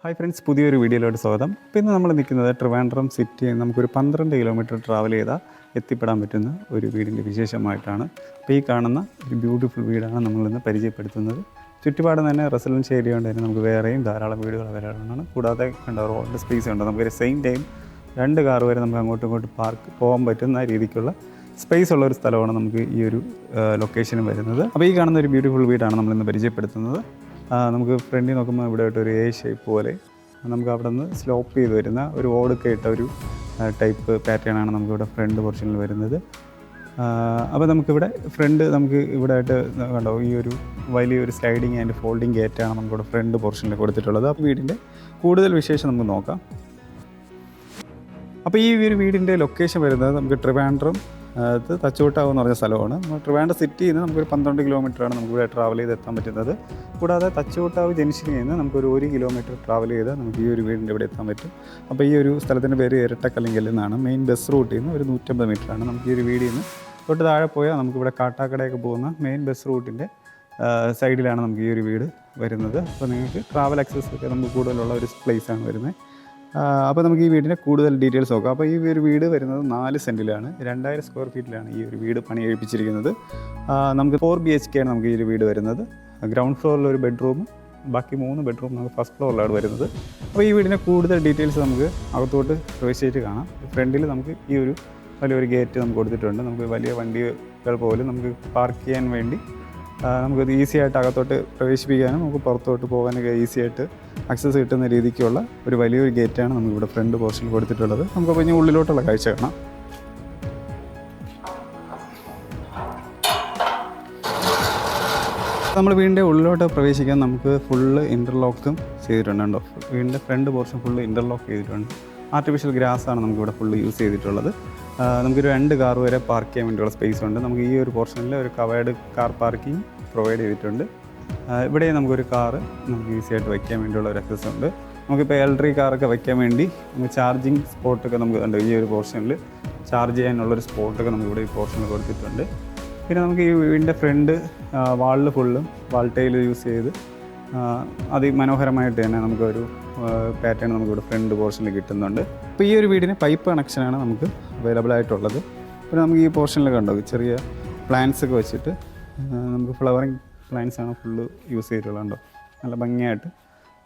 Hi friends, പുതിയൊരു വീഡിയോയിലോട്ട് സ്വാഗതം. അപ്പോൾ ഇന്ന് നമ്മൾ നിൽക്കുന്നത് ട്രിവാൻഡ്രം സിറ്റി നമുക്കൊരു 12 കിലോമീറ്റർ ട്രാവൽ ചെയ്താൽ എത്തിപ്പെടാൻ പറ്റുന്ന ഒരു വീടിൻ്റെ വിശേഷമായിട്ടാണ്. അപ്പോൾ ഈ കാണുന്ന ഒരു ബ്യൂട്ടിഫുൾ വീടാണ് നമ്മളിന്ന് പരിചയപ്പെടുത്തുന്നത്. ചുറ്റുപാട് തന്നെ റെസിഡൻഷ്യൽ ഏരിയ കൊണ്ട് തന്നെ നമുക്ക് വേറെയും ധാരാളം വീടുകൾ അവൈലബിളാണ്. കൂടാതെ റോഡ് സ്പേസ് ഉണ്ട്. നമുക്കൊരു സെയിം ടൈം 2 കാർ വരെ നമുക്ക് അങ്ങോട്ടും ഇങ്ങോട്ടും പാർക്ക് പോകാൻ പറ്റുന്ന രീതിക്കുള്ള സ്പേസ് ഉള്ള ഒരു സ്ഥലമാണ് നമുക്ക് ഈ ഒരു ലൊക്കേഷനും വരുന്നത്. അപ്പോൾ ഈ കാണുന്ന ഒരു ബ്യൂട്ടിഫുൾ വീടാണ് നമ്മളിന്ന് പരിചയപ്പെടുത്തുന്നത്. നമുക്ക് ഫ്രണ്ടിൽ നോക്കുമ്പോൾ ഇവിടെ ആയിട്ട് ഒരു എ ഷേപ്പ് പോലെ നമുക്ക് അവിടെ നിന്ന് സ്ലോപ്പ് ചെയ്ത് വരുന്ന ഒരു ഓടൊക്കെ ഇട്ട ഒരു ടൈപ്പ് പാറ്റേൺ ആണ് നമുക്കിവിടെ ഫ്രണ്ട് പോർഷനിൽ വരുന്നത്. അപ്പോൾ നമുക്കിവിടെ ഫ്രണ്ട് നമുക്ക് ഇവിടെ ആയിട്ട് കണ്ടോ ഈ ഒരു വലിയൊരു സ്ലൈഡിങ് ആൻഡ് ഫോൾഡിങ് ഗേറ്റാണ് നമുക്കിവിടെ ഫ്രണ്ട് പോർഷനിൽ കൊടുത്തിട്ടുള്ളത്. അപ്പോൾ വീടിൻ്റെ കൂടുതൽ വിശേഷം നമുക്ക് നോക്കാം. അപ്പോൾ ഈ ഒരു വീടിൻ്റെ ലൊക്കേഷൻ വരുന്നത് നമുക്ക് ട്രിവാൻഡ്രം തച്ചോട്ടാവ് എന്ന് പറഞ്ഞ സ്ഥലമാണ്. ട്രിവാൻഡ്രം സിറ്റിയിൽ നിന്ന് നമുക്കൊരു 12 കിലോമീറ്ററാണ് നമുക്കിവിടെ ട്രാവൽ ചെയ്ത് എത്താൻ പറ്റുന്നത്. കൂടാതെ തച്ചോട്ടാവ് ജംഗ്ഷനിൽ നിന്ന് നമുക്കൊരു 1 കിലോമീറ്റർ ട്രാവൽ ചെയ്ത് നമുക്ക് ഈ ഒരു വീടിൻ്റെ ഇവിടെ എത്താൻ പറ്റും. അപ്പോൾ ഈ ഒരു സ്ഥലത്തിൻ്റെ പേര് ഇരട്ടക്കല്ലിങ്കൽ എന്നാണ്. മെയിൻ ബസ് റൂട്ടിൽ നിന്ന് ഒരു 150 മീറ്ററാണ് നമുക്ക് ഈ ഒരു വീടിൽ നിന്ന്. തൊട്ട് താഴെ പോയാൽ നമുക്കിവിടെ കാട്ടാക്കടയൊക്കെ പോകുന്ന മെയിൻ ബസ് റൂട്ടിൻ്റെ സൈഡിലാണ് നമുക്ക് ഈ ഒരു വീട് വരുന്നത്. അപ്പോൾ നിങ്ങൾക്ക് ട്രാവൽ ആക്സസ് ഒക്കെ നമുക്ക് കൂടുതലുള്ള ഒരു പ്ലേസാണ് വരുന്നത്. അപ്പോൾ നമുക്ക് ഈ വീടിൻ്റെ കൂടുതൽ ഡീറ്റെയിൽസ് നോക്കാം. അപ്പോൾ ഈ ഒരു വീട് വരുന്നത് 4 സെൻറ്റിലാണ്, 2000 സ്ക്വയർ ഫീറ്റിലാണ് ഈ ഒരു വീട് പണി കഴിപ്പിച്ചിരിക്കുന്നത്. നമുക്ക് 4 BHK ആണ് നമുക്ക് ഈ ഒരു വീട് വരുന്നത്. ഗ്രൗണ്ട് ഫ്ലോറിൽ ഒരു ബെഡ്റൂമും ബാക്കി 3 ബെഡ്റൂം നമുക്ക് ഫസ്റ്റ് ഫ്ലോറിലാണ് വരുന്നത്. അപ്പോൾ ഈ വീടിൻ്റെ കൂടുതൽ ഡീറ്റെയിൽസ് നമുക്ക് അകത്തോട്ട് പ്രവേശിച്ചിട്ട് കാണാം. ഫ്രണ്ടിൽ നമുക്ക് ഈ ഒരു വലിയൊരു ഗേറ്റ് നമുക്ക് കൊടുത്തിട്ടുണ്ട്. നമുക്ക് വലിയ വണ്ടികൾ പോലും നമുക്ക് പാർക്ക് ചെയ്യാൻ വേണ്ടി നമുക്കത് ഈസി ആയിട്ട് അകത്തോട്ട് പ്രവേശിപ്പിക്കാനും നമുക്ക് പുറത്തോട്ട് പോകാനൊക്കെ ഈസി ആയിട്ട് ആക്സസ് കിട്ടുന്ന രീതിക്കുള്ള ഒരു വലിയൊരു ഗേറ്റാണ് നമുക്കിവിടെ ഫ്രണ്ട് പോർഷനിൽ കൊടുത്തിട്ടുള്ളത്. നമുക്കപ്പോൾ ഇനി ഉള്ളിലോട്ടുള്ള കാഴ്ച കാണാം. നമ്മൾ വീടിൻ്റെ ഉള്ളിലോട്ട് പ്രവേശിക്കാൻ നമുക്ക് ഫുള്ള് ഇൻ്റർലോക്കും ചെയ്തിട്ടുണ്ടോ. വീടിൻ്റെ ഫ്രണ്ട് പോർഷൻ ഫുള്ള് ഇൻ്റർലോക്ക് ചെയ്തിട്ടുണ്ട്. ആർട്ടിഫിഷ്യൽ ഗ്രാസാണ് നമുക്കിവിടെ ഫുള്ള് യൂസ് ചെയ്തിട്ടുള്ളത്. നമുക്കൊരു 2 കാർ വരെ പാർക്ക് ചെയ്യാൻ വേണ്ടിയുള്ള സ്പേസ് ഉണ്ട്. നമുക്ക് ഈ ഒരു പോർഷനിൽ ഒരു കവേർഡ് കാർ പാർക്കിംഗ് പ്രൊവൈഡ് ചെയ്തിട്ടുണ്ട്. ഇവിടെ നമുക്കൊരു കാറ് നമുക്ക് ഈസി ആയിട്ട് വയ്ക്കാൻ വേണ്ടിയുള്ള ഒരു ആക്സസ് ഉണ്ട്. നമുക്കിപ്പോൾ ഇലക്ട്രിക് കാറൊക്കെ വയ്ക്കാൻ വേണ്ടി നമുക്ക് ചാർജിങ് സ്പോട്ടൊക്കെ നമുക്ക് ഉണ്ട്. ഈ ഒരു പോർഷനിൽ ചാർജ് ചെയ്യാനുള്ളൊരു സ്പോട്ടൊക്കെ നമുക്കിവിടെ ഈ പോർഷനിൽ കൊടുത്തിട്ടുണ്ട്. പിന്നെ നമുക്ക് ഈ വീടിൻ്റെ ഫ്രണ്ട് വാളിൽ ഫുള്ളും വാൾ ടൈൽ യൂസ് ചെയ്ത് അതിമനോഹരമായിട്ട് തന്നെ നമുക്കൊരു പാറ്റേൺ നമുക്കിവിടെ ഫ്രണ്ട് പോർഷനിൽ കിട്ടുന്നുണ്ട്. അപ്പോൾ ഈ ഒരു വീടിന് പൈപ്പ് കണക്ഷനാണ് നമുക്ക് അവൈലബിൾ ആയിട്ടുള്ളത്. പിന്നെ നമുക്ക് ഈ പോർഷനിൽ കണ്ടോ ചെറിയ പ്ലാന്റ്സ് ഒക്കെ വെച്ചിട്ട് നമുക്ക് ഫ്ലവറിങ് പ്ലാന്റ്സ് ആണ് ഫുള്ള് യൂസ് ചെയ്തിട്ടുള്ളതുണ്ടോ. നല്ല ഭംഗിയായിട്ട്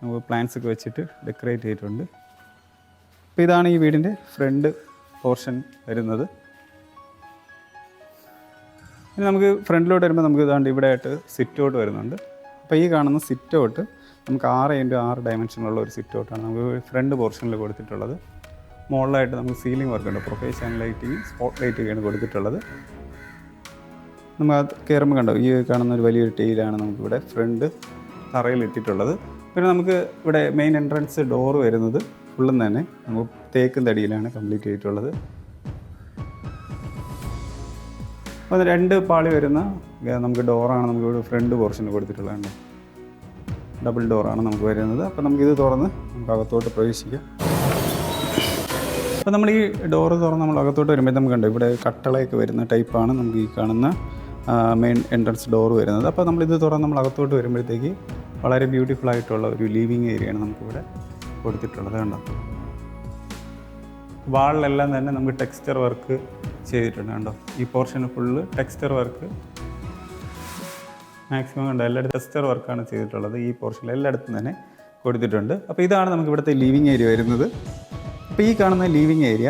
നമുക്ക് പ്ലാന്റ്സ് ഒക്കെ വെച്ചിട്ട് ഡെക്കറേറ്റ് ചെയ്തിട്ടുണ്ട്. അപ്പോൾ ഇതാണ് ഈ വീടിൻ്റെ ഫ്രണ്ട് പോർഷൻ വരുന്നത്. ഇനി നമുക്ക് ഫ്രണ്ടിലോട്ട് വരുമ്പോൾ നമുക്ക് ഇതാണ്ട് ഇവിടെ ആയിട്ട് സിറ്റ് ഔട്ട് വരുന്നുണ്ട്. അപ്പോൾ ഈ കാണുന്ന സിറ്റ് ഔട്ട് നമുക്ക് 6x6 ഡയമെൻഷനുള്ള ഒരു സിറ്റ് ഔട്ടാണ് നമുക്ക് ഫ്രണ്ട് പോർഷനിൽ കൊടുത്തിട്ടുള്ളത്. മുകളിലായിട്ട് നമുക്ക് സീലിംഗ് വർക്ക് ഉണ്ട്. പ്രൊഫഷണൽ ലൈറ്റിങ് സ്പോട്ട് ലൈറ്റൊക്കെയാണ് കൊടുത്തിട്ടുള്ളത്. നമ്മൾ അത് കയറുമ്പോൾ കണ്ടോ ഈ കാണുന്ന ഒരു വലിയൊരു ടൈലാണ് നമുക്കിവിടെ ഫ്രണ്ട് തറയിൽ ഇട്ടിട്ടുള്ളത്. പിന്നെ നമുക്ക് ഇവിടെ മെയിൻ എൻട്രൻസ് ഡോറ് വരുന്നത് ഫുള്ളും തന്നെ നമുക്ക് തേക്കും തടിയിലാണ് കംപ്ലീറ്റ് ചെയ്തിട്ടുള്ളത്. അപ്പോൾ 2 പാളി വരുന്ന നമുക്ക് ഡോറാണ് നമുക്കിവിടെ ഫ്രണ്ട് പോർഷനിൽ കൊടുത്തിട്ടുള്ളത്. ഡബിൾ ഡോറാണ് നമുക്ക് വരുന്നത്. അപ്പോൾ നമുക്കിത് തുറന്ന് നമുക്ക് അകത്തോട്ട് പ്രവേശിക്കാം. അപ്പോൾ നമ്മൾ ഈ ഡോറ് തുറന്ന് നമ്മൾ അകത്തോട്ട് വരുമ്പോൾ നമുക്ക് കണ്ടോ ഇവിടെ കട്ടളയൊക്കെ വരുന്ന ടൈപ്പാണ് നമുക്ക് ഈ കാണുന്ന മെയിൻ എൻട്രൻസ് ഡോറ് വരുന്നത്. അപ്പോൾ നമ്മളിത് തുറന്ന് നമ്മൾ അകത്തോട്ട് വരുമ്പോഴത്തേക്ക് വളരെ ബ്യൂട്ടിഫുൾ ആയിട്ടുള്ള ഒരു ലിവിങ് ഏരിയയാണ് നമുക്കിവിടെ കൊടുത്തിട്ടുള്ളത്. കണ്ടോ വാളിലെല്ലാം തന്നെ നമുക്ക് ടെക്സ്ചർ വർക്ക് ചെയ്തിട്ടുണ്ട്. കണ്ടോ ഈ പോർഷന് ഫുള്ള് ടെക്സ്ചർ വർക്ക് മാക്സിമം കണ്ടോ എല്ലായിടത്തും ടെക്സ്ചർ വർക്കാണ് ചെയ്തിട്ടുള്ളത്. ഈ പോർഷനിൽ എല്ലായിടത്തും തന്നെ കൊടുത്തിട്ടുണ്ട്. അപ്പോൾ ഇതാണ് നമുക്ക് ഇവിടുത്തെ ലിവിങ് ഏരിയ വരുന്നത്. അപ്പോൾ ഈ കാണുന്ന ലിവിങ് ഏരിയ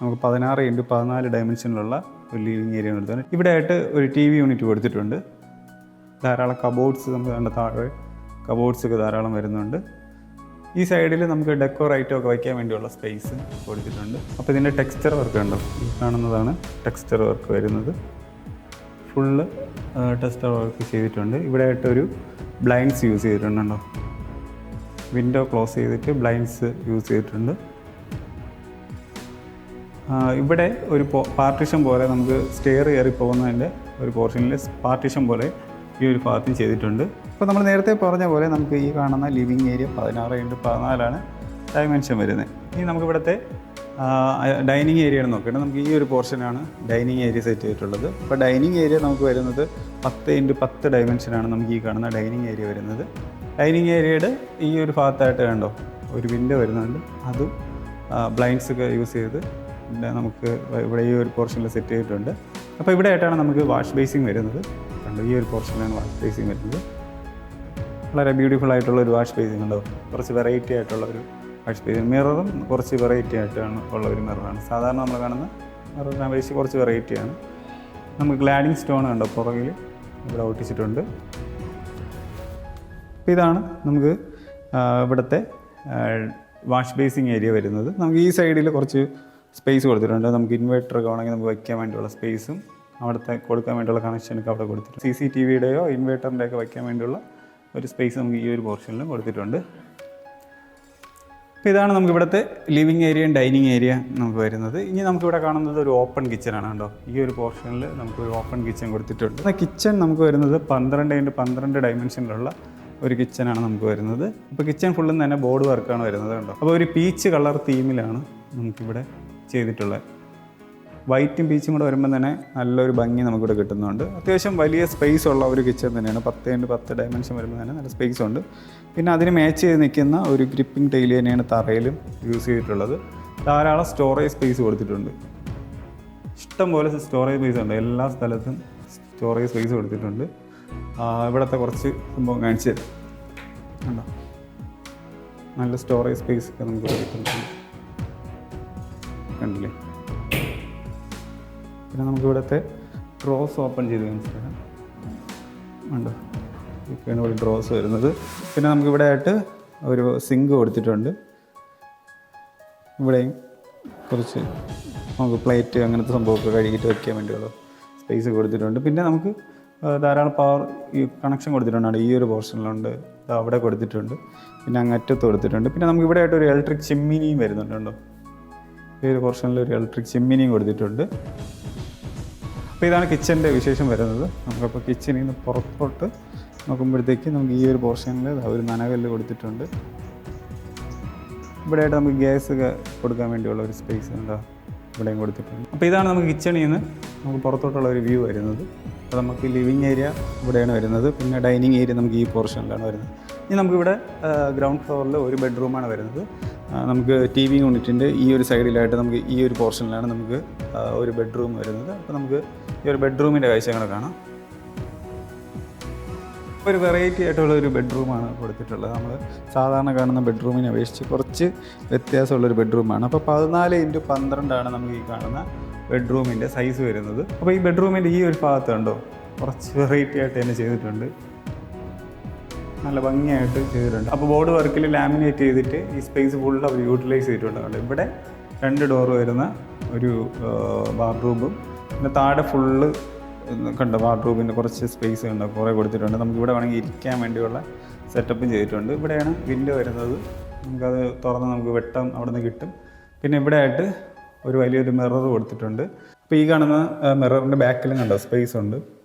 നമുക്ക് 16x14 ഡയമെൻഷനിലുള്ള ഒരു ലിവിങ് ഏരിയ കൊടുത്തിട്ടുണ്ട്. ഇവിടെ ആയിട്ട് ഒരു TV യൂണിറ്റ് കൊടുത്തിട്ടുണ്ട്. ധാരാളം കബോർഡ്സ് നമുക്ക് കണ്ട താഴെ കബോർഡ്സൊക്കെ ധാരാളം വരുന്നുണ്ട്. ഈ സൈഡിൽ നമുക്ക് ഡെക്കോർ ഐറ്റം ഒക്കെ വയ്ക്കാൻ വേണ്ടിയുള്ള സ്പേസ് കൊടുത്തിട്ടുണ്ട്. അപ്പോൾ ഇതിൻ്റെ ടെക്സ്ചർ വർക്ക് ഉണ്ടോ ഈ കാണുന്നതാണ് ടെക്സ്ചർ വർക്ക് വരുന്നത്. ഫുള്ള് ടെക്സ്ചർ വർക്ക് ചെയ്തിട്ടുണ്ട്. ഇവിടെ ആയിട്ടൊരു ബ്ലൈൻഡ്സ് യൂസ് ചെയ്തിട്ടുണ്ടോ. വിൻഡോ ക്ലോസ് ചെയ്തിട്ട് ബ്ലൈൻഡ്സ് യൂസ് ചെയ്തിട്ടുണ്ട്. ഇവിടെ ഒരു പാർട്ടീഷൻ പോലെ നമുക്ക് സ്റ്റെയർ കയറി പോകുന്നതിൻ്റെ ഒരു പോർഷനിൽ പാർട്ടീഷൻ പോലെ ഈ ഒരു ഭാഗത്തും ചെയ്തിട്ടുണ്ട്. അപ്പോൾ നമ്മൾ നേരത്തെ പറഞ്ഞ പോലെ നമുക്ക് ഈ കാണുന്ന ലിവിങ് ഏരിയ 16x14 ഡയമെൻഷൻ വരുന്നത്. ഇനി നമുക്കിവിടുത്തെ ഡൈനിങ് ഏരിയ നോക്കിയിട്ട് നമുക്ക് ഈ ഒരു പോർഷനാണ് ഡൈനിങ് ഏരിയ സെറ്റ് ചെയ്തിട്ടുള്ളത്. അപ്പോൾ ഡൈനിങ് ഏരിയ നമുക്ക് വരുന്നത് 10x10 ഡയമെൻഷനാണ് നമുക്ക് ഈ കാണുന്ന ഡൈനിങ് ഏരിയ വരുന്നത്. ഡൈനിങ് ഏരിയയുടെ ഈ ഒരു ഭാഗത്തായിട്ട് കണ്ടോ ഒരു വിൻഡോ വരുന്നുണ്ട്. അതും ബ്ലൈൻഡ്സ് ഒക്കെ യൂസ് ചെയ്ത് പിന്നെ നമുക്ക് ഇവിടെ ഈ ഒരു പോർഷനിൽ സെറ്റ് ചെയ്തിട്ടുണ്ട്. അപ്പോൾ ഇവിടെ ആയിട്ടാണ് നമുക്ക് വാഷ് ബേസിൻ വരുന്നത്. കണ്ടോ, ഈ ഒരു പോർഷനിലാണ് വാഷ് ബേസിൻ വരുന്നത്. വളരെ ബ്യൂട്ടിഫുൾ ആയിട്ടുള്ള ഒരു വാഷ് ബേസിൻ ഉണ്ടോ, കുറച്ച് വെറൈറ്റി ആയിട്ടുള്ള ഒരു വാഷ് ബേസിൻ. മിററും കുറച്ച് വെറൈറ്റി ആയിട്ടാണ് ഉള്ള ഒരു മിററാണ്. സാധാരണ നമ്മൾ കാണുന്ന മിററിനെ അപേക്ഷിച്ച് കുറച്ച് വെറൈറ്റിയാണ്. നമുക്ക് ഗ്ലാഡിങ് സ്റ്റോൺ കണ്ടോ പുറകിൽ ഇവിടെ ഒട്ടിച്ചിട്ടുണ്ട്. അപ്പോൾ ഇതാണ് നമുക്ക് ഇവിടുത്തെ വാഷ് ബേസിങ് ഏരിയ വരുന്നത്. നമുക്ക് ഈ സൈഡിൽ കുറച്ച് സ്പേസ് കൊടുത്തിട്ടുണ്ട്. നമുക്ക് ഇൻവേർട്ടറൊക്കെ ആണെങ്കിൽ നമുക്ക് വയ്ക്കാൻ വേണ്ടിയുള്ള സ്പേസും അവിടുത്തെ കൊടുക്കാൻ വേണ്ടിയുള്ള കണക്ഷനൊക്കെ അവിടെ കൊടുത്തിട്ടുണ്ട്. CCTVയുടെയോ ഇൻവേർട്ടറിൻ്റെയൊക്കെ വയ്ക്കാൻ വേണ്ടിയുള്ള ഒരു സ്പേസ് നമുക്ക് ഈ ഒരു പോർഷനിലും കൊടുത്തിട്ടുണ്ട്. അപ്പോൾ ഇതാണ് നമുക്ക് ഇവിടുത്തെ ലിവിങ് ഏരിയയും ഡൈനിങ് ഏരിയ നമുക്ക് വരുന്നത്. ഇനി നമുക്കിവിടെ കാണുന്നത് ഒരു ഓപ്പൺ കിച്ചണാണ് കേട്ടോ. ഈ ഒരു പോർഷനിൽ നമുക്കൊരു ഓപ്പൺ കിച്ചൺ കൊടുത്തിട്ടുണ്ട്. കിച്ചൺ നമുക്ക് വരുന്നത് 12x12 ഡയമെൻഷനിലുള്ള ഒരു കിച്ചണാണ് നമുക്ക് വരുന്നത്. അപ്പോൾ കിച്ചൺ ഫുള്ളും തന്നെ ബോർഡ് വർക്കാണ് വരുന്നത് കണ്ടോ. അപ്പോൾ ഒരു പീച്ച് കളർ തീമിലാണ് നമുക്കിവിടെ ചെയ്തിട്ടുള്ളത്. വൈറ്റും പീച്ചും കൂടെ വരുമ്പോൾ തന്നെ നല്ലൊരു ഭംഗി നമുക്കിവിടെ കിട്ടുന്നുണ്ട്. അത്യാവശ്യം വലിയ സ്പേസ് ഉള്ള ഒരു കിച്ചൺ തന്നെയാണ്. 10x10 ഡയമെൻഷൻ വരുമ്പോൾ തന്നെ നല്ല സ്പേസ് ഉണ്ട്. പിന്നെ അതിന് മാച്ച് ചെയ്ത് നിൽക്കുന്ന ഒരു ഗ്രിപ്പിംഗ് ടൈൽ തന്നെയാണ് തറയിലും യൂസ് ചെയ്തിട്ടുള്ളത്. ധാരാളം സ്റ്റോറേജ് സ്പേസ് കൊടുത്തിട്ടുണ്ട്. ഇഷ്ടംപോലെ സ്റ്റോറേജ് സ്പേസ് ഉണ്ട്. എല്ലാ സ്ഥലത്തും സ്റ്റോറേജ് സ്പേസ് കൊടുത്തിട്ടുണ്ട്. ഇവിടുത്തെ കുറച്ച് സംഭവം കാണിച്ചു തരാം കണ്ടോ. നല്ല സ്റ്റോറേജ് സ്പേസ് ഒക്കെ നമുക്ക് കിട്ടുന്നുണ്ട് കണ്ടില്ലേ. പിന്നെ നമുക്ക് ഇവിടുത്തെ ഡ്രോസ് ഓപ്പൺ ചെയ്ത് മനസ്സിലാക്കാം ഉണ്ടോ. ഇതൊക്കെയാണ് ഇവിടെ ഡ്രോസ് വരുന്നത്. പിന്നെ നമുക്ക് ഇവിടെ ആയിട്ട് ഒരു സിങ്ക് കൊടുത്തിട്ടുണ്ട്. ഇവിടെയും കുറച്ച് നമുക്ക് പ്ലേറ്റ് അങ്ങനത്തെ സംഭവമൊക്കെ കഴുകിയിട്ട് വയ്ക്കാൻ വേണ്ടിയുള്ള സ്പേസ് കൊടുത്തിട്ടുണ്ട്. പിന്നെ നമുക്ക് ധാരാളം പവർ ഈ കണക്ഷൻ കൊടുത്തിട്ടുണ്ട്. ഈ ഒരു പോർഷനിലുണ്ട്, അവിടെ കൊടുത്തിട്ടുണ്ട്, പിന്നെ അങ്ങറ്റത്ത് കൊടുത്തിട്ടുണ്ട്. പിന്നെ നമുക്ക് ഇവിടെ ആയിട്ട് ഒരു ഇലക്ട്രിക് ചിമ്മിനിയും വരുന്നുണ്ടോ. ഈ ഒരു പോർഷനിൽ ഒരു ഇലക്ട്രിക് ചിമ്മിനിയും കൊടുത്തിട്ടുണ്ട്. അപ്പോൾ ഇതാണ് കിച്ചൻ്റെ വിശേഷം വരുന്നത്. നമുക്കപ്പോൾ കിച്ചണിൽ നിന്ന് പുറത്തോട്ട് നോക്കുമ്പോഴത്തേക്ക് നമുക്ക് ഈ ഒരു പോർഷനിൽ ഒരു നനകല്ല് കൊടുത്തിട്ടുണ്ട്. ഇവിടെ ആയിട്ട് നമുക്ക് ഗ്യാസ് കൊടുക്കാൻ വേണ്ടിയുള്ള ഒരു സ്പേസ് ഉണ്ടോ, ഇവിടെയും കൊടുത്തിട്ടുണ്ട്. അപ്പോൾ ഇതാണ് നമുക്ക് കിച്ചണിൽ നിന്ന് നമുക്ക് പുറത്തോട്ടുള്ള ഒരു വ്യൂ വരുന്നത്. അപ്പോൾ നമുക്ക് ലിവിങ് ഏരിയ ഇവിടെയാണ് വരുന്നത്. പിന്നെ ഡൈനിങ് ഏരിയ നമുക്ക് ഈ പോർഷനിലാണ് വരുന്നത്. ഇനി നമുക്കിവിടെ ഗ്രൗണ്ട് ഫ്ലോറിൽ ഒരു ബെഡ്റൂമാണ് വരുന്നത്. നമുക്ക് TV യൂണിറ്റിൻ്റെ ഈ ഒരു സൈഡിലായിട്ട് നമുക്ക് ഈ ഒരു പോർഷനിലാണ് നമുക്ക് ഒരു ബെഡ്റൂം വരുന്നത്. അപ്പോൾ നമുക്ക് ഈ ഒരു ബെഡ്റൂമിൻ്റെ കാഴ്ചകൾ കാണാം. ഒരു വെറൈറ്റി ആയിട്ടുള്ള ഒരു ബെഡ്റൂമാണ് കൊടുത്തിട്ടുള്ളത്. നമ്മൾ സാധാരണ കാണുന്ന ബെഡ്റൂമിനെ അപേക്ഷിച്ച് കുറച്ച് വ്യത്യാസമുള്ളൊരു ബെഡ്റൂമാണ്. അപ്പോൾ 14x12 നമുക്ക് ഈ കാണുന്ന ബെഡ്റൂമിൻ്റെ സൈസ് വരുന്നത്. അപ്പോൾ ഈ ബെഡ്റൂമിൻ്റെ ഈ ഒരു ഭാഗത്ത് കണ്ടോ കുറച്ച് വെറൈറ്റി ആയിട്ട് തന്നെ ചെയ്തിട്ടുണ്ട്. നല്ല ഭംഗിയായിട്ട് ചെയ്തിട്ടുണ്ട്. അപ്പോൾ ബോർഡ് വർക്കിൽ ലാമിനേറ്റ് ചെയ്തിട്ട് ഈ സ്പേസ് ഫുള്ള് അവർ യൂട്ടിലൈസ് ചെയ്തിട്ടുണ്ട്. ഇവിടെ 2 ഡോറ് വരുന്ന ഒരു ബാത്റൂമും പിന്നെ താഴെ ഫുള്ള് കണ്ടോ വാർഡ്രോബിൻ്റെ കുറച്ച് സ്പേസ് ഉണ്ട്, കുറേ കൊടുത്തിട്ടുണ്ട്. നമുക്കിവിടെ വേണമെങ്കിൽ ഇരിക്കാൻ വേണ്ടിയുള്ള സെറ്റപ്പും ചെയ്തിട്ടുണ്ട്. ഇവിടെയാണ് വിൻഡോ വരുന്നത്. നമുക്കത് തുറന്ന് നമുക്ക് വെട്ടം അവിടെ നിന്ന് കിട്ടും. പിന്നെ ഇവിടെ ആയിട്ട് ഒരു വലിയൊരു മിറർ കൊടുത്തിട്ടുണ്ട്. അപ്പോൾ ഈ കാണുന്ന മിററിൻ്റെ ബാക്കിലും കണ്ടോ സ്പേസ് ഉണ്ട്.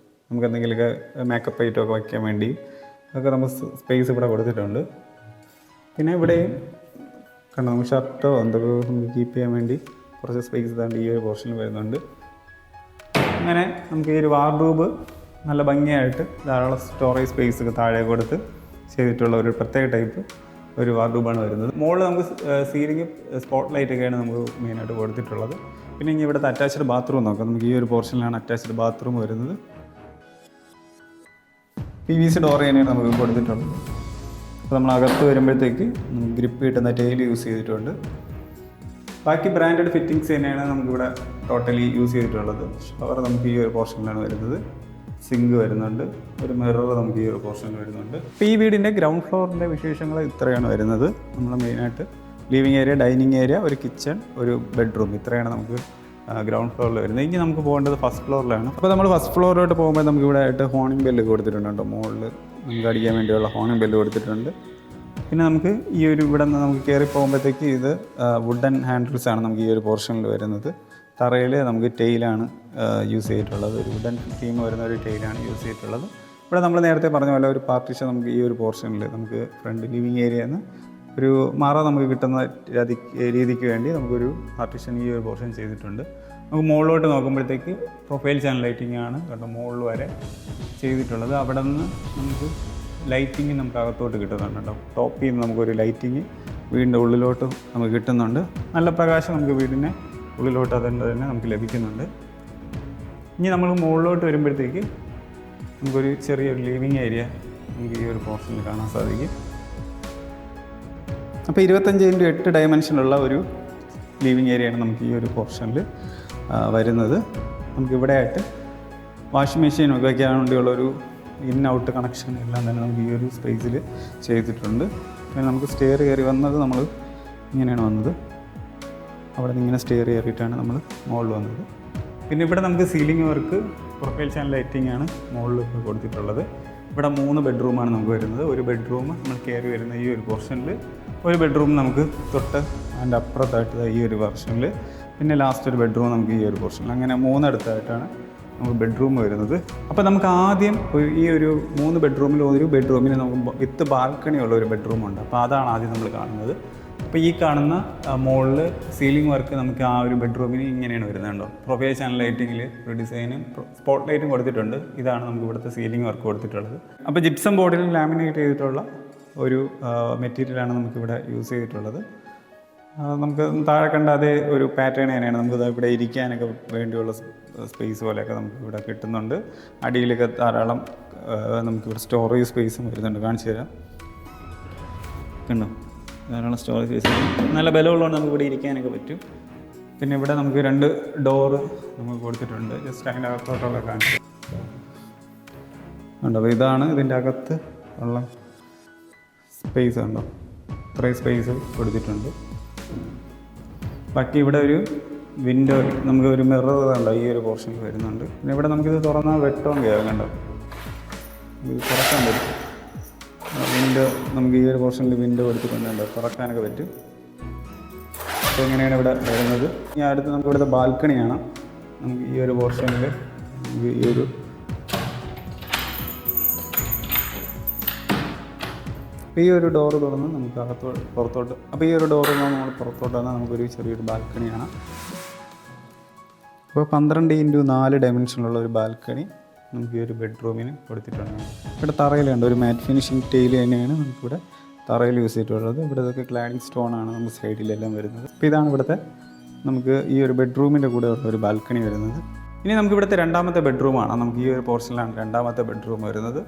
നമുക്ക് എന്തെങ്കിലുമൊക്കെ മേക്കപ്പ് ഐറ്റമൊക്കെ വയ്ക്കാൻ വേണ്ടി ഒക്കെ നമുക്ക് സ്പേസ് ഇവിടെ കൊടുത്തിട്ടുണ്ട്. പിന്നെ ഇവിടെയും കണ്ടോ നമുക്ക് ഷർട്ടോ എന്തൊക്കെ നമുക്ക് കീപ്പ് ചെയ്യാൻ വേണ്ടി കുറച്ച് സ്പേസ് താണ്ട് ഈ ഒരു പോർഷനിൽ വരുന്നുണ്ട്. അങ്ങനെ നമുക്ക് ഈ ഒരു വാർഡ്രോബ് നല്ല ഭംഗിയായിട്ട് ധാരാളം സ്റ്റോറേജ് സ്പേസ് ഒക്കെ താഴെ കൊടുത്ത് ചെയ്തിട്ടുള്ള ഒരു പ്രത്യേക ടൈപ്പ് ഒരു വാർഡ്രോബാണ് വരുന്നത്. മുകളിൽ നമുക്ക് സീലിംഗ് സ്പോട്ട് ലൈറ്റൊക്കെയാണ് നമുക്ക് മെയിനായിട്ട് കൊടുത്തിട്ടുള്ളത്. പിന്നെ ഇനി ഇവിടുത്തെ അറ്റാച്ച്ഡ് ബാത്റൂം നോക്കാം. നമുക്ക് ഈ ഒരു പോർഷനിലാണ് അറ്റാച്ച്ഡ് ബാത്റൂം വരുന്നത്. PVC ഡോർ തന്നെയാണ് നമുക്ക് കൊടുത്തിട്ടുള്ളത്. അപ്പോൾ നമ്മൾ അകത്ത് വരുമ്പോഴത്തേക്ക് ഗ്രിപ്പ് കിട്ടുന്ന ടൈൽ യൂസ് ചെയ്തിട്ടുണ്ട്. ബാക്കി ബ്രാൻഡഡ് ഫിറ്റിങ്സ് തന്നെയാണ് നമുക്കിവിടെ ടോട്ടലി യൂസ് ചെയ്തിട്ടുള്ളത്. ഷവർ നമുക്ക് ഈ ഒരു പോർഷനിലാണ് വരുന്നത്. സിങ്ക് വരുന്നുണ്ട്. ഒരു മിറർ നമുക്ക് ഈ ഒരു പോർഷനിൽ വരുന്നുണ്ട്. അപ്പോൾ ഈ വീടിൻ്റെ ഗ്രൗണ്ട് ഫ്ലോറിൻ്റെ വിശേഷങ്ങൾ ഇത്രയാണ് വരുന്നത്. നമ്മൾ മെയിനായിട്ട് ലിവിങ് ഏരിയ, ഡൈനിങ് ഏരിയ, ഒരു കിച്ചൺ, ഒരു ബെഡ്റൂം, ഇത്രയാണ് നമുക്ക് ഗ്രൗണ്ട് ഫ്ലോറിൽ വരുന്നത്. ഇനി നമുക്ക് പോകേണ്ടത് ഫസ്റ്റ് ഫ്ലോറിലാണ്. അപ്പോൾ നമ്മൾ ഫസ്റ്റ് ഫ്ലോറിലോട്ട് പോകുമ്പോൾ നമുക്ക് ഇവിടെ ആയിട്ട് ഹോണിംഗ് ബെല്ല് കൊടുത്തിട്ടുണ്ട്. മുകളിൽ നമുക്ക് അടിക്കാൻ വേണ്ടിയുള്ള ഹോണിംഗ് ബെല്ല് കൊടുത്തിട്ടുണ്ട്. പിന്നെ നമുക്ക് ഈ ഒരു ഇവിടെ നിന്ന് നമുക്ക് കയറി പോകുമ്പോഴത്തേക്ക് ഇത് വുഡൻ ഹാൻഡിൽസാണ് നമുക്ക് ഈ ഒരു പോർഷനിൽ വരുന്നത്. തറയിൽ നമുക്ക് ടെയിലാണ് യൂസ് ചെയ്തിട്ടുള്ളത്. ഒരു വുഡൻ തീം വരുന്ന ഒരു ടെയിലാണ് യൂസ് ചെയ്തിട്ടുള്ളത്. ഇവിടെ നമ്മൾ നേരത്തെ പറഞ്ഞ പോലെ ഒരു പാർട്ടീഷൻ നമുക്ക് ഈ ഒരു പോർഷനിൽ നമുക്ക് ഫ്രണ്ട് ലിവിങ് ഏരിയയിൽ നിന്ന് ഒരു മറ നമുക്ക് കിട്ടുന്ന രീതിക്ക് വേണ്ടി നമുക്കൊരു പാർട്ടീഷൻ ഈ ഒരു പോർഷൻ ചെയ്തിട്ടുണ്ട്. നമുക്ക് മുകളിലോട്ട് നോക്കുമ്പോഴത്തേക്ക് പ്രൊഫൈൽ ചാനൽ ലൈറ്റിംഗ് ആണ് കണ്ടോ മുകളിൽ വരെ ചെയ്തിട്ടുള്ളത്. അവിടെ നിന്ന് നമുക്ക് ലൈറ്റിങ് നമുക്ക് അകത്തോട്ട് കിട്ടുന്നുണ്ട്. ടോപ്പിൽ നിന്ന് നമുക്കൊരു ലൈറ്റിങ് വീടിൻ്റെ ഉള്ളിലോട്ടും നമുക്ക് കിട്ടുന്നുണ്ട്. നല്ല പ്രകാശം നമുക്ക് വീടിൻ്റെ ഉള്ളിലോട്ട് അതുകൊണ്ട് തന്നെ നമുക്ക് ലഭിക്കുന്നുണ്ട്. ഇനി നമ്മൾ മുകളിലോട്ട് വരുമ്പോഴത്തേക്ക് നമുക്കൊരു ചെറിയൊരു ലിവിങ് ഏരിയ നമുക്ക് ഈ ഒരു പോർഷനിൽ കാണാൻ സാധിക്കും. അപ്പോൾ 25x8 ഡയമെൻഷനുള്ള ഒരു ലിവിങ് ഏരിയയാണ് നമുക്ക് ഈ ഒരു പോർഷനിൽ വരുന്നത്. നമുക്കിവിടെ ആയിട്ട് വാഷിംഗ് മെഷീൻ ഉപയോഗിക്കാൻ വേണ്ടിയുള്ളൊരു ഇൻ ഔട്ട് കണക്ഷൻ എല്ലാം തന്നെ നമുക്ക് ഈ ഒരു സ്പേസിൽ ചെയ്തിട്ടുണ്ട്. പിന്നെ നമുക്ക് സ്റ്റെയർ കയറി വന്നത് നമ്മൾ ഇങ്ങനെയാണ് വന്നത്. അവിടെ നിന്ന് ഇങ്ങനെ സ്റ്റെയർ കയറിയിട്ടാണ് നമ്മൾ മുകളിൽ വന്നത്. പിന്നെ ഇവിടെ നമുക്ക് ceiling work profile channel lighting ആണ് മുകളിൽ കൊടുത്തിട്ടുള്ളത്. ഇവിടെ 3 ബെഡ്റൂമാണ് നമുക്ക് വരുന്നത്. ഒരു ബെഡ്റൂം നമ്മൾ കയറി വരുന്ന ഈ ഒരു പോർഷനിൽ, ഒരു ബെഡ്റൂം നമുക്ക് തൊട്ട് അതിൻ്റെ അപ്പുറത്തായിട്ട് ഈ ഒരു പോർഷനിൽ, പിന്നെ ലാസ്റ്റ് ഒരു ബെഡ്റൂം നമുക്ക് ഈ ഒരു പോർഷനിൽ, അങ്ങനെ 3 അടുത്തായിട്ടാണ് നമുക്ക് ബെഡ്റൂം വരുന്നത്. അപ്പോൾ നമുക്ക് ആദ്യം ഈ ഒരു 3 ബെഡ്റൂമിൽ ഒരു ബെഡ്റൂമിന് നമുക്ക് വിത്ത് ബാൽക്കണി ഉള്ള ഒരു ബെഡ്റൂമുണ്ട്. അപ്പോൾ അതാണ് ആദ്യം നമ്മൾ കാണുന്നത്. അപ്പോൾ ഈ കാണുന്ന മുകളിൽ സീലിംഗ് വർക്ക് നമുക്ക് ആ ഒരു ബെഡ്റൂമിന് ഇങ്ങനെയാണ് വരുന്നുണ്ടോ. പ്രൊഫൈൽ ചാനൽ ലൈറ്റിങ്ങിൽ ഒരു ഡിസൈനും സ്പോട്ട് ലൈറ്റും കൊടുത്തിട്ടുണ്ട്. ഇതാണ് നമുക്ക് ഇവിടുത്തെ സീലിംഗ് വർക്ക് കൊടുത്തിട്ടുള്ളത്. അപ്പോൾ ജിപ്സം ബോർഡിൽ ലാമിനേറ്റ് ചെയ്തിട്ടുള്ള ഒരു മെറ്റീരിയലാണ് നമുക്കിവിടെ യൂസ് ചെയ്തിട്ടുള്ളത്. നമുക്ക് താഴെ കണ്ട അതേ ഒരു പാറ്റേൺ തന്നെയാണ്. നമുക്ക് ഇവിടെ ഇരിക്കാനൊക്കെ വേണ്ടിയുള്ള സ്പേസ് പോലെയൊക്കെ നമുക്ക് ഇവിടെ കിട്ടുന്നുണ്ട്. അടിയിലൊക്കെ ധാരാളം നമുക്കിവിടെ സ്റ്റോറേജ് സ്പേസും വരുന്നുണ്ട്. കാണിച്ചു തരാം. കണ്ടോ, ധാരാളം സ്റ്റോറേജ് സ്പേസ്, നല്ല ബലമുള്ളതുകൊണ്ട് നമുക്ക് ഇവിടെ ഇരിക്കാനൊക്കെ പറ്റും. പിന്നെ ഇവിടെ നമുക്ക് 2 ഡോറ് നമുക്ക് കൊടുത്തിട്ടുണ്ട്. ജസ്റ്റ് അതിൻ്റെ അകത്തോട്ടുള്ള കാണിച്ചു കണ്ടോ. അപ്പോൾ ഇതാണ് ഇതിൻ്റെ അകത്ത് ഉള്ള സ്പേസ്. കണ്ടോ, ഇത്രയും സ്പേസ് കൊടുത്തിട്ടുണ്ട്. ബാക്കി ഇവിടെ ഒരു വിൻഡോ, നമുക്ക് ഒരു മിറർ കണ്ടോ ഈ ഒരു പോർഷനിൽ വരുന്നുണ്ട്. പിന്നെ ഇവിടെ നമുക്കിത് തുറന്നാൽ വെട്ടവും കയറും. കണ്ടോ, ഇത് തുറക്കാൻ പറ്റും. വിൻഡോ നമുക്ക് ഈ ഒരു പോർഷനിൽ വിൻഡോ കൊടുത്തിട്ടുണ്ടോ, തുറക്കാനൊക്കെ പറ്റും. അപ്പോൾ ഇങ്ങനെയാണ് ഇവിടെ വരുന്നത്. ഇനി അടുത്ത് നമുക്ക് ഇവിടുത്തെ ബാൽക്കണിയാണ്. നമുക്ക് ഈ ഒരു പോർഷനിൽ ഈ ഒരു ഡോറ് തുറന്ന് നമുക്ക് പുറത്തോട്ട്, അപ്പോൾ ഈ ഒരു ഡോറ് നമ്മൾ പുറത്തോട്ട് വന്നാൽ നമുക്കൊരു ചെറിയൊരു ബാൽക്കണിയാണ്. അപ്പോൾ 12x4 ഡയമെൻഷനുള്ള ഒരു ബാൽക്കണി നമുക്ക് ഈ ഒരു ബെഡ്റൂമിന് കൊടുത്തിട്ടുണ്ട്. ഇവിടെ തറയിലുണ്ട് ഒരു മാറ്റ് ഫിനിഷിങ് ടൈൽ തന്നെയാണ് നമുക്കിവിടെ തറയിൽ യൂസ് ചെയ്തിട്ടുള്ളത്. ഇവിടെ ഇതൊക്കെ ക്ലാഡിങ് സ്റ്റോണാണ് നമുക്ക് സൈഡിലെല്ലാം വരുന്നത്. അപ്പോൾ ഇതാണ് ഇവിടുത്തെ നമുക്ക് ഈ ഒരു ബെഡ്റൂമിൻ്റെ കൂടെ ഉള്ള ഒരു ബാൽക്കണി വരുന്നത്. ഇനി നമുക്ക് ഇവിടുത്തെ 2ാമത്തെ ബെഡ്റൂമാണ്. നമുക്ക് ഈ ഒരു പോർഷനിലാണ് 2ാമത്തെ ബെഡ്റൂം വരുന്നത്.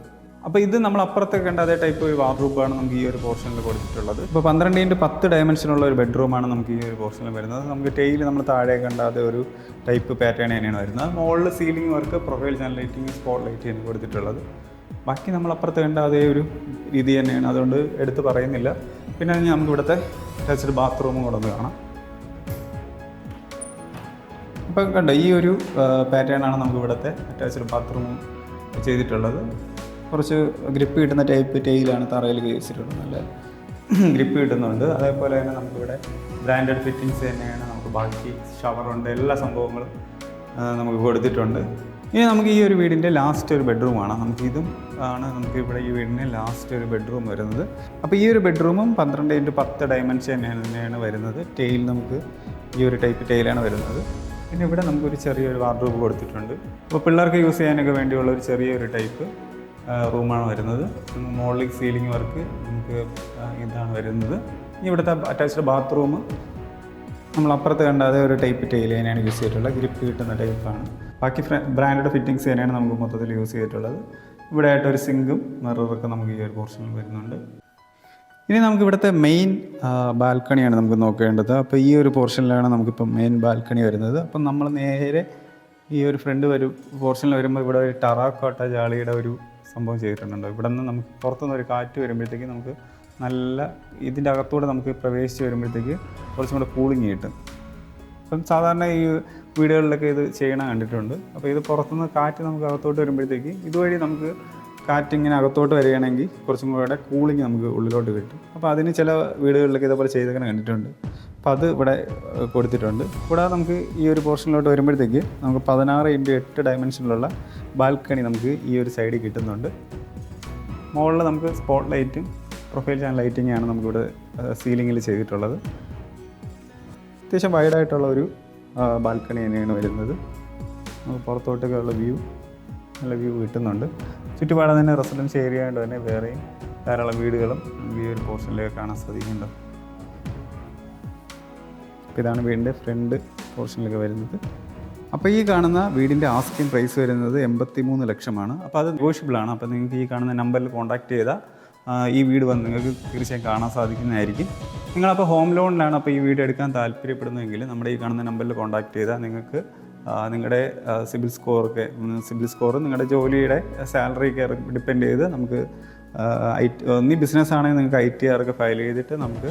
അപ്പോൾ ഇത് നമ്മൾ അപ്പുറത്തൊക്കെ കണ്ട അതേ ടൈപ്പ് ഒരു വാർഡ്രോബാണ് നമുക്ക് ഈ ഒരു പോർഷനിൽ കൊടുത്തിട്ടുള്ളത്. ഇപ്പോൾ 12x10 ഡയമെൻഷനുള്ള ഒരു ബെഡ്റൂമാണ് നമുക്ക് ഈ ഒരു പോർഷനിൽ വരുന്നത്. നമുക്ക് ടൈൽ നമ്മൾ താഴെ കണ്ട അതേ ഒരു ടൈപ്പ് പാറ്റേൺ തന്നെയാണ് വരുന്നത്. മുകളിൽ ceiling work profile channel lighting spot light കൊടുത്തിട്ടുള്ളത്. ബാക്കി നമ്മൾ അപ്പുറത്ത് കണ്ട അതേ ഒരു രീതി തന്നെയാണ്, അതുകൊണ്ട് എടുത്ത് പറയുന്നില്ല. പിന്നെ നമുക്ക് ഇവിടുത്തെ അറ്റാച്ച്ഡ് ബാത്റൂമും കൂടെ ഒന്ന് കാണാം. അപ്പോൾ കണ്ടോ ഈ ഒരു പാറ്റേൺ ആണ് നമുക്ക് ഇവിടുത്തെ അറ്റാച്ച്ഡ് ബാത്റൂമും ചെയ്തിട്ടുള്ളത്. കുറച്ച് ഗ്രിപ്പ് കിട്ടുന്ന ടൈപ്പ് ടൈലാണ് തറയിൽ വെച്ചിട്ടുള്ളത്. നല്ല ഗ്രിപ്പ് കിട്ടുന്നുണ്ട്. അതേപോലെ തന്നെ നമുക്കിവിടെ ബ്രാൻഡഡ് ഫിറ്റിങ്സ് തന്നെയാണ്. നമുക്ക് ബാക്കി ഷവറുണ്ട്, എല്ലാ സംഭവങ്ങളും നമുക്ക് കൊടുത്തിട്ടുണ്ട്. ഇനി നമുക്ക് ഈ ഒരു വീടിൻ്റെ ലാസ്റ്റ് ഒരു ബെഡ്റൂമാണ്. നമുക്കിതും ആണ് നമുക്ക് ഇവിടെ ഈ വീടിൻ്റെ ലാസ്റ്റ് ഒരു ബെഡ്റൂം വരുന്നത്. അപ്പോൾ ഈ ഒരു ബെഡ്റൂമും 12x10 ഡയമെൻഷൻ തന്നെയാണ് വരുന്നത്. ടൈൽ നമുക്ക് ഈ ഒരു ടൈപ്പ് ടൈലാണ് വരുന്നത്. പിന്നെ ഇവിടെ നമുക്കൊരു ചെറിയൊരു വാർഡ്രോബ് കൊടുത്തിട്ടുണ്ട്. അപ്പോൾ പിള്ളേർക്ക് യൂസ് ചെയ്യാനൊക്കെ വേണ്ടിയുള്ള ഒരു ചെറിയൊരു ടൈപ്പ് റൂമാണ് വരുന്നത്. മുകളിൽ സീലിംഗ് വർക്ക് നമുക്ക് ഇതാണ് വരുന്നത്. ഇവിടുത്തെ അറ്റാച്ച്ഡ് ബാത്റൂം നമ്മൾ അപ്പുറത്ത് കണ്ട അതേ ഒരു ടൈപ്പ് ടൈൽ തന്നെയാണ് യൂസ് ചെയ്തിട്ടുള്ളത്. ഗ്രിപ്പ് കിട്ടുന്ന ടൈപ്പാണ്. ബാക്കി ബ്രാൻഡഡ് ഫിറ്റിങ്സ് തന്നെയാണ് നമുക്ക് മൊത്തത്തിൽ യൂസ് ചെയ്തിട്ടുള്ളത്. ഇവിടെ ആയിട്ടൊരു സിങ്കും മിററൊക്കെ നമുക്ക് ഈ ഒരു പോർഷനിൽ വരുന്നുണ്ട്. ഇനി നമുക്ക് ഇവിടുത്തെ മെയിൻ ബാൽക്കണിയാണ് നമുക്ക് നോക്കേണ്ടത്. അപ്പോൾ ഈ ഒരു പോർഷനിലാണ് നമുക്കിപ്പോൾ മെയിൻ ബാൽക്കണി വരുന്നത്. അപ്പം നമ്മൾ നേരെ ഈ ഒരു ഫ്രണ്ട് പോർഷനിൽ വരുമ്പോൾ ഇവിടെ ഒരു ടറാക്കോട്ട ജാളിയുടെ ഒരു സംഭവം ചെയ്തിട്ടുണ്ടോ. ഇവിടെ നിന്ന് നമുക്ക് പുറത്തുനിന്ന് ഒരു കാറ്റ് വരുമ്പോഴത്തേക്ക് നമുക്ക് നല്ല ഇതിൻ്റെ അകത്തൂടെ നമുക്ക് പ്രവേശിച്ച് വരുമ്പോഴത്തേക്ക് കുറച്ചും കൂടെ കൂളിങ് കിട്ടും. അപ്പം സാധാരണ ഈ വീടുകളിലൊക്കെ ഇത് ചെയ്യണ കണ്ടിട്ടുണ്ട്. അപ്പോൾ ഇത് പുറത്തുനിന്ന് കാറ്റ് നമുക്ക് അകത്തോട്ട് വരുമ്പോഴത്തേക്ക് ഇതുവഴി നമുക്ക് കാറ്റിങ്ങനെ അകത്തോട്ട് വരികയാണെങ്കിൽ കുറച്ചും കൂടെ കൂളിങ് നമുക്ക് ഉള്ളിലോട്ട് കിട്ടും. അപ്പോൾ അതിന് ചില വീടുകളിലൊക്കെ ഇതേപോലെ ചെയ്തൊക്കെ കണ്ടിട്ടുണ്ട്. അപ്പോൾ അത് ഇവിടെ കൊടുത്തിട്ടുണ്ട്. കൂടാതെ നമുക്ക് ഈ ഒരു പോർഷനിലോട്ട് വരുമ്പോഴത്തേക്ക് നമുക്ക് 16x8 ഡയമെൻഷനിലുള്ള ബാൽക്കണി നമുക്ക് ഈ ഒരു സൈഡിൽ കിട്ടുന്നുണ്ട്. മുകളിൽ നമുക്ക് സ്പോട്ട് ലൈറ്റും പ്രൊഫൈൽ ചാനൽ ലൈറ്റിങ്ങാണ് നമുക്കിവിടെ സീലിങ്ങിൽ ചെയ്തിട്ടുള്ളത്. അത്യാവശ്യം വൈഡായിട്ടുള്ള ഒരു ബാൽക്കണി തന്നെയാണ് വരുന്നത്. നമുക്ക് പുറത്തോട്ടൊക്കെ ഉള്ള നല്ല വ്യൂ കിട്ടുന്നുണ്ട്. ചുറ്റുപാട് തന്നെ റെസിഡൻഷ്യൽ ഏരിയ ആയതുകൊണ്ട് തന്നെ വേറെയും ധാരാളം വീടുകളും ഈ ഒരു പോർഷനിലേക്ക് കാണാൻ സാധിക്കുന്നുണ്ട്. അപ്പോൾ ഇതാണ് വീടിൻ്റെ ഫ്രണ്ട് പോർഷനിലൊക്കെ വരുന്നത്. അപ്പോൾ ഈ കാണുന്ന വീടിൻ്റെ ആസ്കിങ് പ്രൈസ് വരുന്നത് 83 ലക്ഷമാണ്. അപ്പോൾ അത് നെഗോഷ്യബിളാണ്. അപ്പോൾ നിങ്ങൾക്ക് ഈ കാണുന്ന നമ്പറിൽ കോൺടാക്റ്റ് ചെയ്താൽ ഈ വീട് വന്ന് നിങ്ങൾക്ക് തീർച്ചയായും കാണാൻ സാധിക്കുന്നതായിരിക്കും. നിങ്ങളപ്പോൾ ഹോം ലോണിലാണ് അപ്പോൾ ഈ വീട് എടുക്കാൻ താല്പര്യപ്പെടുന്നതെങ്കിൽ നമ്മുടെ ഈ കാണുന്ന നമ്പറിൽ കോൺടാക്റ്റ് ചെയ്താൽ നിങ്ങൾക്ക് നിങ്ങളുടെ സിബിൽ സ്കോർ നിങ്ങളുടെ ജോലിയുടെ സാലറിയൊക്കെ ഡിപ്പെൻഡ് ചെയ്ത് നമുക്ക് ഒന്നീ ബിസിനസ് ആണെങ്കിൽ നിങ്ങൾക്ക് ITR ഒക്കെ ഫയൽ ചെയ്തിട്ട് നമുക്ക്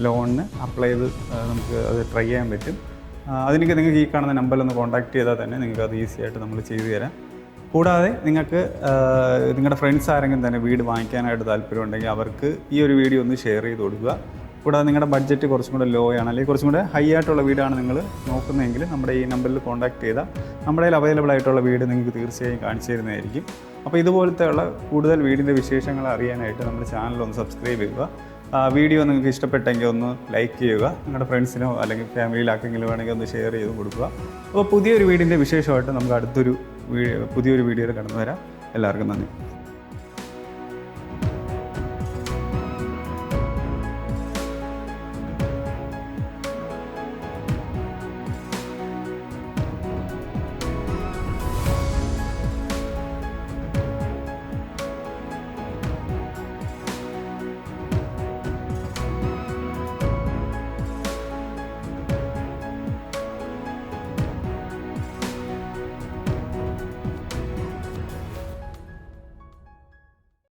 ലോണിന് അപ്ലൈ ചെയ്ത് നമുക്ക് അത് ട്രൈ ചെയ്യാൻ പറ്റും. അതിനൊക്കെ നിങ്ങൾക്ക് ഈ കാണുന്ന നമ്പറിൽ ഒന്ന് കോൺടാക്റ്റ് ചെയ്താൽ തന്നെ നിങ്ങൾക്ക് അത് ഈസി ആയിട്ട് നമ്മൾ ചെയ്തു തരാം. കൂടാതെ നിങ്ങൾക്ക് നിങ്ങളുടെ ഫ്രണ്ട്സ് ആരെങ്കിലും തന്നെ വീട് വാങ്ങിക്കാനായിട്ട് താല്പര്യമുണ്ടെങ്കിൽ അവർക്ക് ഈ ഒരു വീഡിയോ ഒന്ന് ഷെയർ ചെയ്ത് കൊടുക്കുക. കൂടാതെ നിങ്ങളുടെ ബഡ്ജറ്റ് കുറച്ചും കൂടെ ലോ ആണ് അല്ലെങ്കിൽ കുറച്ചും കൂടെ ഹൈ ആയിട്ടുള്ള വീടാണ് നിങ്ങൾ നോക്കുന്നതെങ്കിൽ നമ്മുടെ ഈ നമ്പറിൽ കോൺടാക്റ്റ് ചെയ്താൽ നമ്മുടെ കയ്യിൽ അവൈലബിൾ ആയിട്ടുള്ള വീട് നിങ്ങൾക്ക് തീർച്ചയായും കാണിച്ചു തരുന്നതായിരിക്കും. അപ്പോൾ ഇതുപോലത്തെയുള്ള കൂടുതൽ വീടിൻ്റെ വിശേഷങ്ങൾ അറിയാനായിട്ട് നമ്മുടെ ചാനൽ ഒന്ന് സബ്സ്ക്രൈബ് ചെയ്യുക. വീഡിയോ നിങ്ങൾക്ക് ഇഷ്ടപ്പെട്ടെങ്കിൽ ഒന്ന് ലൈക്ക് ചെയ്യുക. നിങ്ങളുടെ ഫ്രണ്ട്സിനോ അല്ലെങ്കിൽ ഫാമിലിയിലാക്കെങ്കിലും വേണമെങ്കിൽ ഒന്ന് ഷെയർ ചെയ്ത് കൊടുക്കുക. അപ്പോൾ പുതിയൊരു വീടിൻ്റെ വിശേഷമായിട്ട് നമുക്ക് പുതിയൊരു വീഡിയോയിൽ കടന്നു വരാം. എല്ലാവർക്കും നന്ദി.